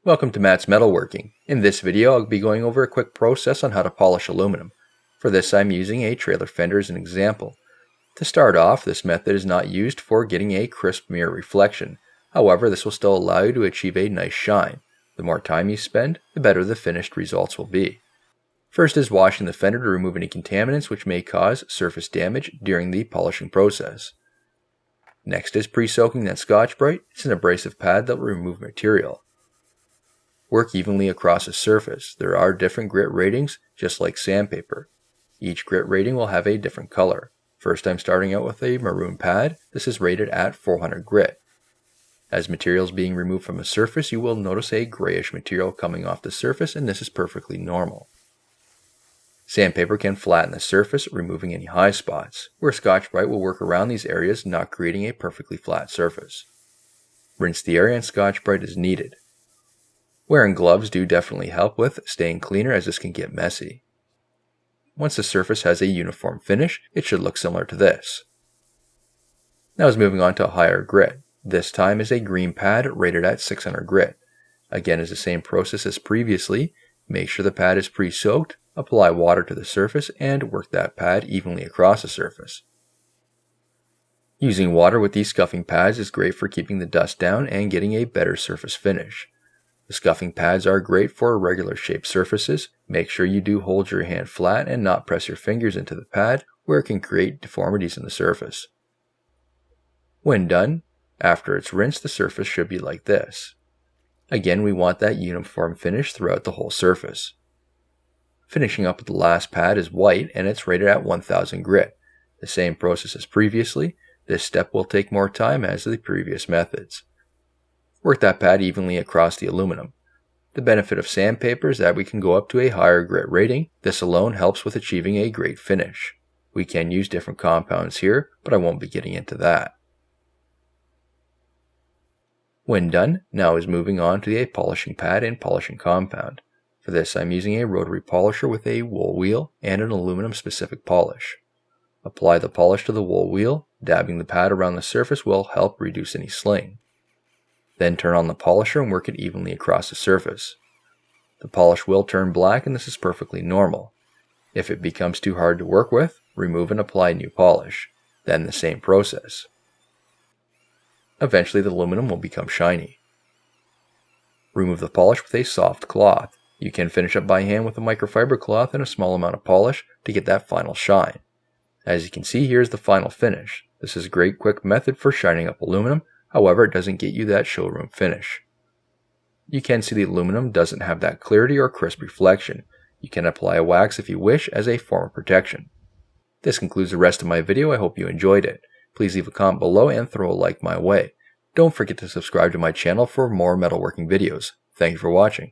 Welcome to Matt's Metalworking. In this video I'll be going over a quick process on how to polish aluminum. For this I'm using a trailer fender as an example. To start off, this method is not used for getting a crisp mirror reflection. However, this will still allow you to achieve a nice shine. The more time you spend, the better the finished results will be. First is washing the fender to remove any contaminants which may cause surface damage during the polishing process. Next is pre-soaking that Scotch Brite. It's an abrasive pad that will remove material. Work evenly across a surface. There are different grit ratings, just like sandpaper. Each grit rating will have a different color. First I'm starting out with a maroon pad. This is rated at 400 grit. As material is being removed from a surface, you will notice a grayish material coming off the surface, and this is perfectly normal. Sandpaper can flatten the surface, removing any high spots, where Scotch Brite will work around these areas, not creating a perfectly flat surface. Rinse the area and Scotch Brite is needed. Wearing gloves do definitely help with staying cleaner, as this can get messy. Once the surface has a uniform finish, it should look similar to this. Now is moving on to a higher grit. This time is a green pad rated at 600 grit. Again, is the same process as previously. Make sure the pad is pre-soaked, apply water to the surface, and work that pad evenly across the surface. Using water with these scuffing pads is great for keeping the dust down and getting a better surface finish. The scuffing pads are great for irregular shaped surfaces. Make sure you do hold your hand flat and not press your fingers into the pad, where it can create deformities in the surface. When done, after it's rinsed, the surface should be like this. Again, we want that uniform finish throughout the whole surface. Finishing up with the last pad is white, and it's rated at 1000 grit. The same process as previously. This step will take more time as the previous methods. Work that pad evenly across the aluminum. The benefit of sandpaper is that we can go up to a higher grit rating. This alone helps with achieving a great finish. We can use different compounds here, but I won't be getting into that. When done, now is moving on to a polishing pad and polishing compound. For this I'm using a rotary polisher with a wool wheel and an aluminum specific polish. Apply the polish to the wool wheel. Dabbing the pad around the surface will help reduce any sling. Then turn on the polisher and work it evenly across the surface. The polish will turn black, and this is perfectly normal. If it becomes too hard to work with, remove and apply new polish. Then the same process. Eventually the aluminum will become shiny. Remove the polish with a soft cloth. You can finish up by hand with a microfiber cloth and a small amount of polish to get that final shine. As you can see, here's the final finish. This is a great quick method for shining up aluminum. However, it doesn't get you that showroom finish. You can see the aluminum doesn't have that clarity or crisp reflection. You can apply a wax if you wish as a form of protection. This concludes the rest of my video. I hope you enjoyed it. Please leave a comment below and throw a like my way. Don't forget to subscribe to my channel for more metalworking videos. Thank you for watching.